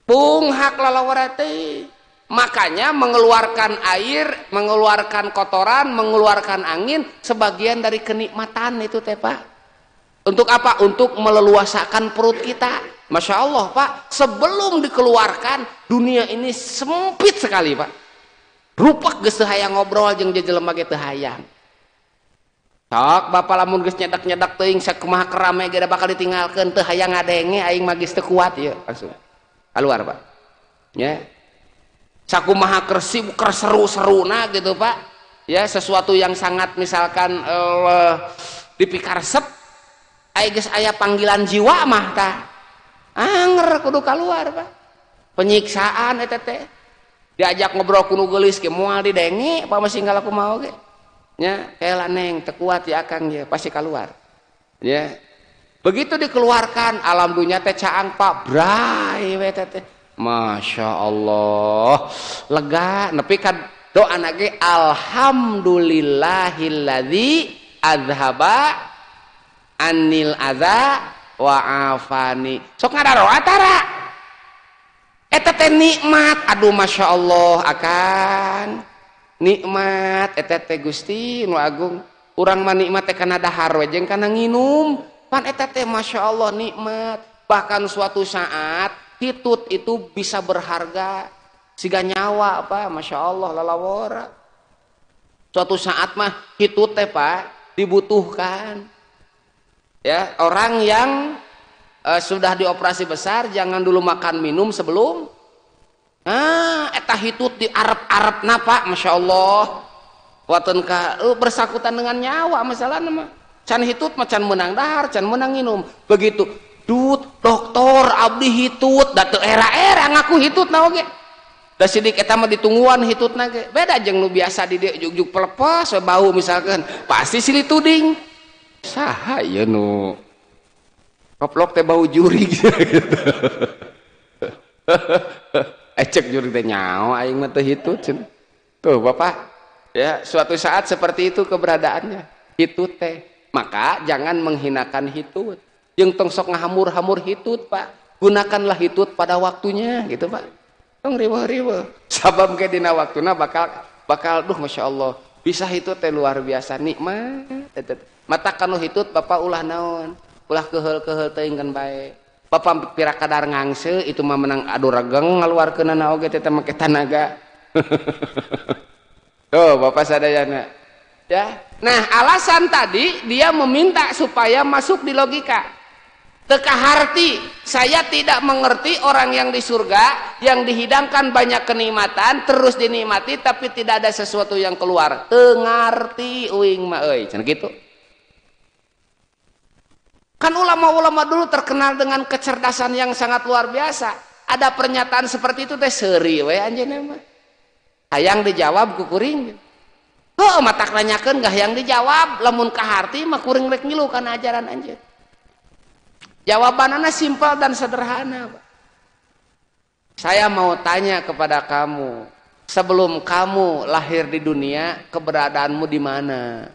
Bunghak lalawara teh. Makanya mengeluarkan air, mengeluarkan kotoran, mengeluarkan angin sebagian dari kenikmatan itu teh Pak. Untuk apa? Untuk meleluasakan perut kita. Masya Allah Pak, sebelum dikeluarkan dunia ini sempit sekali Pak. Rupak geus teu hayang ngobrol jeung jejelema ge teu hayang. Sok Bapak lamun geus nyedak-nyedak teuing sakumaha kerame ge bakal ditinggalkeun teu hayang ngadenge aing mah geus teu kuat ieu langsung. Keluar Pak. Ya. Sakumaha kerseru-seruna gitu Pak. Ya, sesuatu yang sangat misalkan dipikaresep geus aya panggilan jiwa mah tah anger kudu keluar Pak. Penyiksaan eta teh diajak ngobrol kudu geulis ge moal didenge apa masih ngalaku mau ge nya kaela neng teu kuat ya akang ye pasti keluar ya. Begitu dikeluarkan alam dunya teh caang Pak brai we teh Masya Allah lega nepi ka doa nage alhamdulillahilladzi azhaba anil adza wa afani. Sok ngadaroa tara eta teh nikmat. Aduh Masya Allah akan nikmat eta teh Gusti nu agung. Urang mah nikmat teh kana dahar we jeung kana nginum pan eta teh Masya Allah nikmat. Bahkan suatu saat hitut itu bisa berharga siga nyawa Pak. Masya Allah lalawara. Suatu saat mah hitut teh Pak dibutuhkan. Ya, orang yang sudah dioperasi besar jangan dulu makan minum sebelum eta hitut di Arab Pak. Masya Allah waten ka bersangkutan dengan nyawa masalahna mah can hitut mah can menang dahar can menang minum begitu dut dokter abdi hitut da teu era-era ngaku hitut na oge da sidik eta mah ditungguan hitutna ge beda jeung nu biasa di dieu jugjug pelepos we bau misalkan pasti silih tuding saha ieu nu koplok teh bau juri gitu. Cek juri teh nyaho aing mah teh hitut cenah. Tuh Bapak, ya suatu saat seperti itu keberadaannya hitut teh. Maka jangan menghinakan hitut. Jeung tong sok ngahamur-hamur hitut Pak. Gunakanlah hitut pada waktunya gitu Pak. Tong riweuh-riweuh. Sabab ge dina waktuna bakal duh Masya Allah. Bisa hitut teh luar biasa nikmat. Mata kanu hitut Bapak ulah naon? Ulah keheul-keheul teuing kan bae. Bapak pira kadar ngangse itu mah menang adu regeng ngaluarkeunana oge teh make tanaga. Tuh Bapak sadayana. Ya. Nah, alasan tadi dia meminta supaya masuk di logika. Teka harti, saya tidak mengerti orang yang di surga yang dihidangkan banyak kenikmatan terus dinikmati tapi tidak ada sesuatu yang keluar. Teu ngarti uing mah euy, cenah kitu. Kan ulama-ulama dulu terkenal dengan kecerdasan yang sangat luar biasa. Ada pernyataan seperti itu teh seuri we anjeunna mah. Hayang dijawab ku kuring. Heuh matak nanyakeun gah hayang dijawab, lamun ka harti mah kuring rek ngilu kana ajaran anjeun. Jawabanana simpel dan sederhana, Pak. Saya mau tanya kepada kamu, sebelum kamu lahir di dunia, keberadaanmu di mana?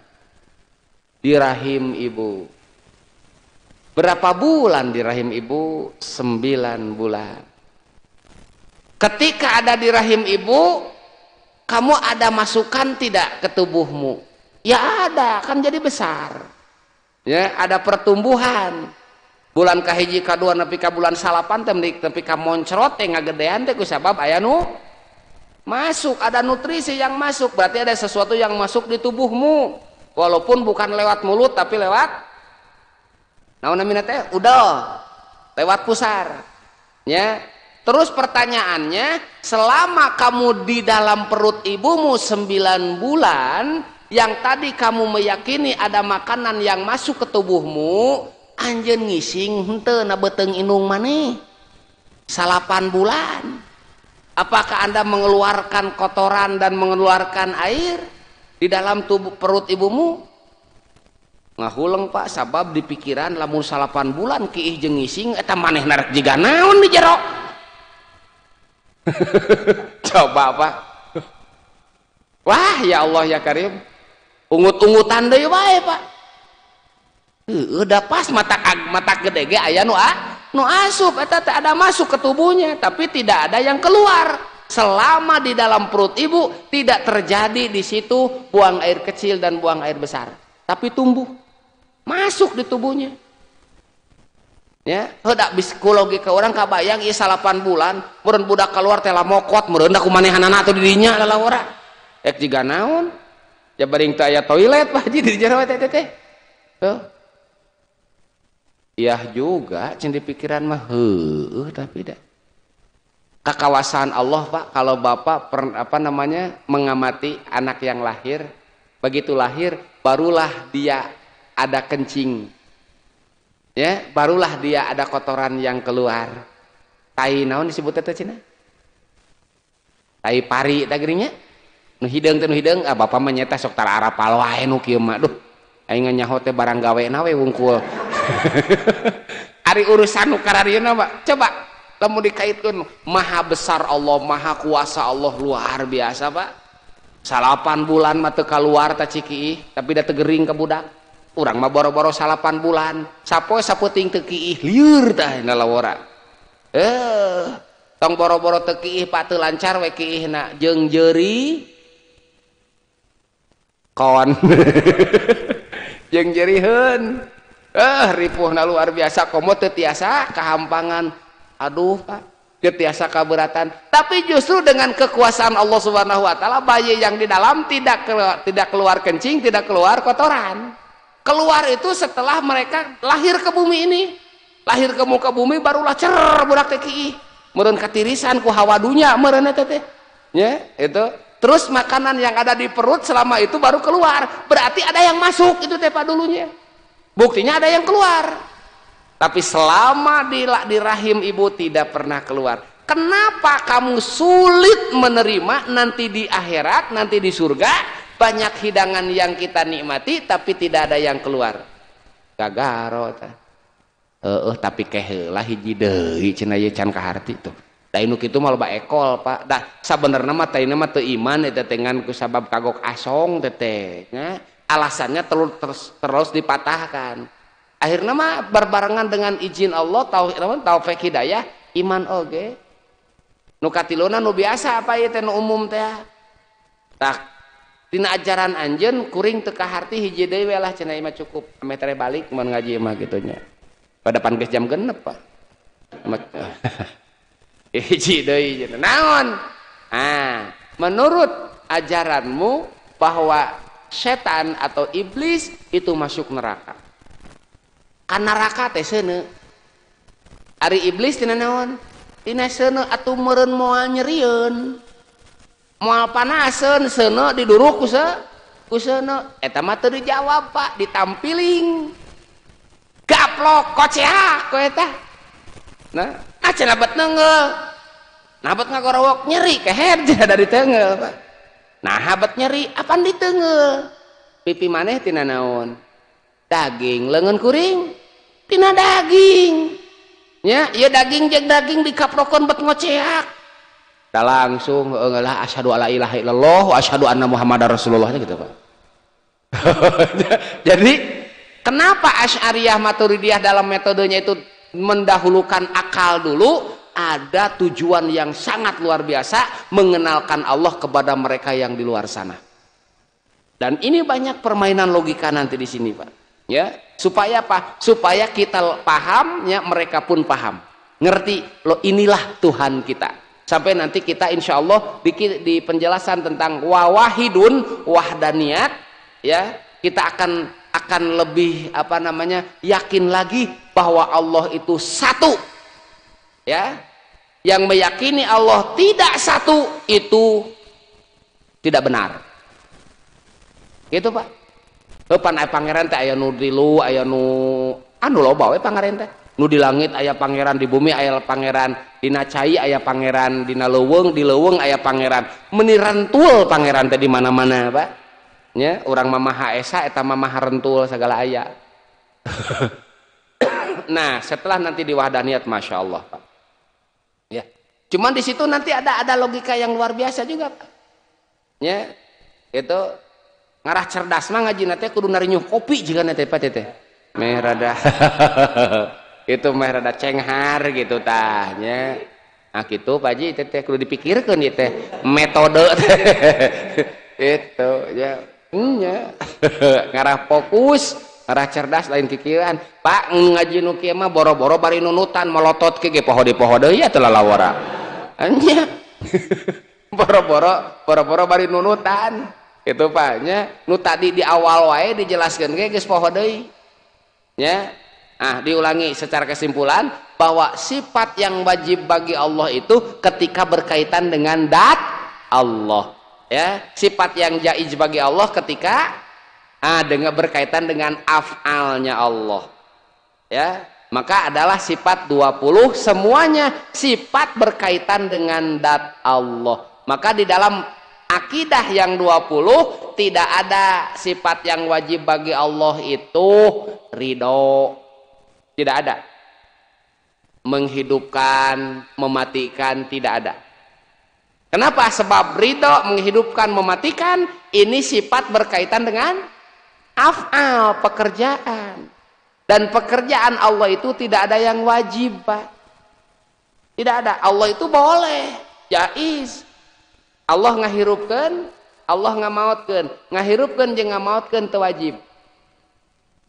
Di rahim ibu. Berapa bulan di rahim ibu? 9 bulan. Ketika ada di rahim ibu, kamu ada masukan tidak ke tubuhmu? Ya ada, kan jadi besar. Ya, ada pertumbuhan. Bulan kahiji kadua nepi ka bulan salapan nepi ka moncrot teh ngagedean teh kusabab aya nu masuk, ada nutrisi yang masuk, berarti ada sesuatu yang masuk di tubuhmu. Walaupun bukan lewat mulut tapi lewat naon namina teh? Udel. Lewat pusar. Ya. Terus pertanyaannya, selama kamu di dalam perut ibumu 9 bulan, yang tadi kamu meyakini ada makanan yang masuk ke tubuhmu, anjeun ngising henteu na beteng indung maneh 8 bulan. Apakah Anda mengeluarkan kotoran dan mengeluarkan air di dalam tubuh perut ibumu? Ngahuleng Pak, sabab di pikiran lamun 8 bulan kiih jeung ngising eta maneh narek jiga naon di jero. Coba Pak. Wah, ya Allah ya Karim. Ungut-ungutan deui wae Pak. Udah pas mata gede ge aya nu asup eta teh ada masuk ke tubuhnya, tapi tidak ada yang keluar. Selama di dalam perut ibu tidak terjadi di situ buang air kecil dan buang air besar, tapi tumbuh masuk di tubuhnya. Ya, heudak psikologi ke orang kabayang ieu 8 bulan, meureun budak keluar teh lamokot, meureun da kumanehanana atuh di dinya lalawara. Ek jiga naon? Ya bering teh aya toilet Pak Haji di jero teh teh. Tuh. Iya juga, cen di pikiran mah heueuh tapi dah. Kekawasan Allah Pak, kalau Bapak mengamati anak yang lahir, begitu lahir barulah dia ada kencing. Ya, barulah dia ada kotoran yang keluar. Tai naon disebut eta cenah? Tai pari eta geuning nya. Nu hideung teh nu hideung, Bapak mah nyeta sok tara arapal wae nu kieu mah. Duh, aing nyaho teh barang gaweana we wungkul. Ari urusan nu kararieuna Pak. Coba lamun dikaitkeun maha besar Allah, maha kuasa Allah luar biasa Pak. 8 bulan mah teu kaluar ta ciki, tapi da teu gering ka budak. Urang mah boro-boro 8 bulan, sapoe sapeuting teu kiih lieur tah nalawara. Tong boro-boro teu kiih Pak teu lancar we kiihna jeung jeuri kon. Jeung jeuriheun. Ripuhna luar biasa, komo teu tiasa kahampangan. Aduh Pak, teu tiasa kaberatan. Tapi justru dengan kekuasaan Allah Subhanahu wa taala, bayi yang di dalam tidak keluar kencing, tidak keluar kotoran. Keluar itu setelah mereka lahir ke bumi ini. Lahir ke muka bumi barulah cer budak teh kiih. Meureun katirisan ku hawa dunya meureun eta teh. Ya, itu. Terus makanan yang ada di perut selama itu baru keluar. Berarti ada yang masuk itu teh Pak dulunya. Buktinya ada yang keluar. Tapi selama di rahim ibu tidak pernah keluar. Kenapa kamu sulit menerima nanti di akhirat, nanti di surga banyak hidangan yang kita nikmati tapi tidak ada yang keluar? Gagaro tah. Tapi keheula hiji deui cenah ieu can kaharti tuh. Da inu kitu mah loba ekol Pak. Da sabenerna mah teh mah teu iman eta teh ngan ku sabab kagok asong teh nya. Alasannya terus dipatahkan. Akhirnya mah berbarengan dengan izin Allah, taufik hidayah, iman oge. Nu katiluna nu biasa apa ieu teh nu umum teh. Tak dina ajaran anjeun kuring teu kaharti hiji deui we lah cenah mah cukup. Ame tere balik mun ngaji mah kitu nya. Pada pan geus jam 6 Pak. Hiji deui cenah. Naon? Menurut ajaranmu bahwa setan atau iblis itu masuk neraka. Kan neraka teh seuneu. Ari iblis tina naon? Tina seuneu atuh meureun moal nyerieun. Moal panaseun seuneu diduruk ku seuneu. Eta mah teu dijawab Pak, ditampiling. Gaplok koceak ku eta. Nah, cenah bet neungeul. Nah bet ngagorowok nyeri keher dari teungeul Pak. Nah habat nyeri apaan di teungeul? Pipi maneh tina naon? Daging, leungeun kuring tina daging. Ya, ieu daging jeung daging dikaprokon bet ngoceak. Da langsung lah asyhadu alla ilaha illallah wa asyhadu anna muhammadar rasulullah gitu Pak. Jadi Kenapa Asy'ariyah Maturidiyah dalam metodenya itu mendahulukan akal dulu? Ada tujuan yang sangat luar biasa, mengenalkan Allah kepada mereka yang di luar sana. Dan ini banyak permainan logika nanti di sini, Pak. Ya, supaya apa? Supaya kita paham, ya, mereka pun paham. Ngerti, loh inilah Tuhan kita. Sampai nanti kita insya Allah di penjelasan tentang wawahidun, wahdaniyat, ya, kita akan lebih yakin lagi bahwa Allah itu satu. Ya, yang meyakini Allah tidak satu itu tidak benar. Gitu, Pak. Pan aya pangeran teh aya nu di lu, aya nu anu loba we pangeran teh. Nu di langit aya pangeran, di bumi aya pangeran, dina cai aya pangeran, dina leuweung, di leuweung aya pangeran. Menirantul pangeran teh di mana-mana, Pak. Nya, urang mah Maha Esa eta mah Maha rentul sagala aya. Nah, setelah nanti di wahdaniyat, masya Allah, Pak. Ya, cuman di situ nanti ada logika yang luar biasa juga, Pak. Ya, itu ngarah cerdas mah ngaji nate kudu narinyuh kopi jika nate Pak teh. Meh rada itu meh rada cenghar gitu tahnya. Nah gitu Pak Ji teh kudu dipikirkeun ieu teh metode teh. Itu ya. Ngarah fokus, ngarah cerdas lain pikiran. Pak ngaji nu kieu mah boro-boro bari nunutan melotot ke ge poho di poho deui atuh lalawara. Anya. Boro-boro bari nunutan. Itu Pak nya nu tadi di awal wae dijelaskeun ge geus poho deui. Ya. Ah, diulangi secara kesimpulan bahwa sifat yang wajib bagi Allah itu ketika berkaitan dengan zat Allah. Ya, sifat yang jaiz bagi Allah ketika dengan berkaitan dengan af'alnya Allah. Ya, maka adalah sifat 20 semuanya sifat berkaitan dengan zat Allah. Maka di dalam akidah yang 20 tidak ada sifat yang wajib bagi Allah itu ridho. Tidak ada. Menghidupkan, mematikan, tidak ada. Kenapa? Sebab ridho, menghidupkan, mematikan ini sifat berkaitan dengan af'al, pekerjaan. Dan pekerjaan Allah itu tidak ada yang wajib, Pak. Tidak ada. Allah itu boleh, jaiz. Allah ngahirupkeun, Allah ngamaotkeun. Ngahirupkeun jeung ngamaotkeun teu wajib.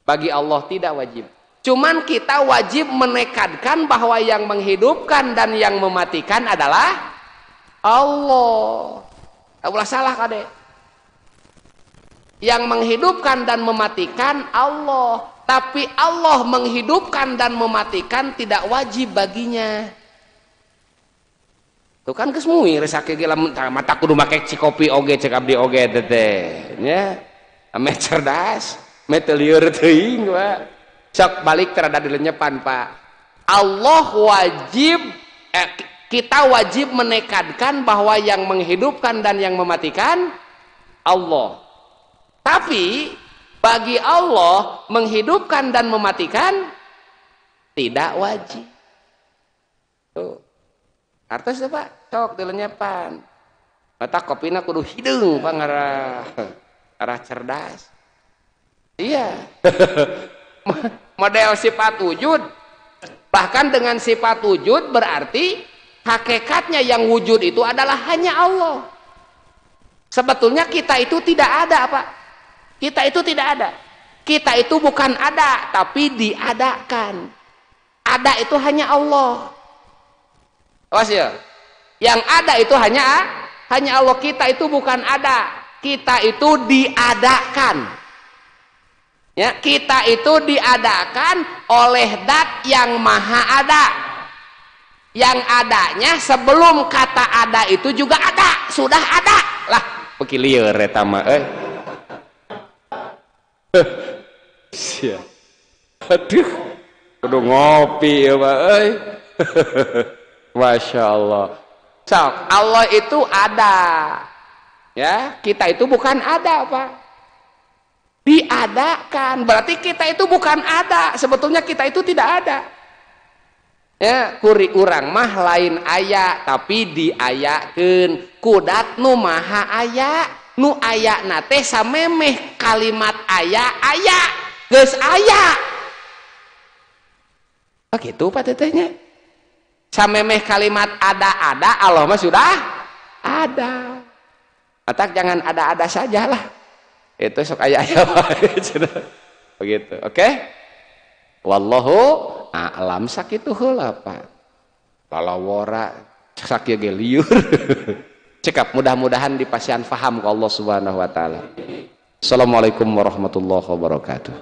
Bagi Allah tidak wajib. Cuman kita wajib menekadkan bahwa yang menghidupkan dan yang mematikan adalah Allah. Ulah salah kade. Yang menghidupkan dan mematikan Allah. Tapi Allah menghidupkan dan mematikan tidak wajib baginya. Tuh kan geus muir sakit ge lamun mata kudu make cikopi oge cek abdi oge teh nya. Ame cerdas, me teu lieur teuing Pak. Sok balik terhadap dilenyepan Pak. Allah wajib kita wajib menekadkan bahwa yang menghidupkan dan yang mematikan Allah. Tapi bagi Allah menghidupkan dan mematikan tidak wajib. Tuh. Artos itu Pak, sok dilenyepan. Mata kopina kudu hideung Pak ngarah cerdas. Iya. Model sifat wujud. Bahkan dengan sifat wujud berarti hakikatnya yang wujud itu adalah hanya Allah. Sebetulnya kita itu tidak ada, Pak. Kita itu tidak ada. Kita itu bukan ada, tapi diadakan. Ada itu hanya Allah. Awas ya. Yang ada itu hanya Allah. Kita itu bukan ada. Kita itu diadakan. Ya, kita itu diadakan oleh zat yang maha ada. Yang adanya sebelum kata ada itu juga ada, sudah ada. Lah, beki lieur eta mah Sia. Aduh. Kudu ngopi ya, Pak Masya Allah. Sok, Allah itu ada. Ya, kita itu bukan ada, Pak. Diadakan, berarti kita itu bukan ada, sebetulnya kita itu tidak ada. Ya, kuri urang mah lain aya tapi diayakeun. Kudat nu maha aya, nu aya na teh samemeh kalimat aya geus aya. Oh gitu Pak tetehnya. Samemeh kalimat ada Allah mah sudah ada. Atak jangan ada sajalah. Itu sok aya-aya wae. Begitu. Oke? Wallahu a'lam sakitu heula Pak. Lalawora sakieu ge lieur. Cekap mudah-mudahan dipasihan faham ku Allah Subhanahu wa taala. Assalamualaikum warahmatullahi wabarakatuh.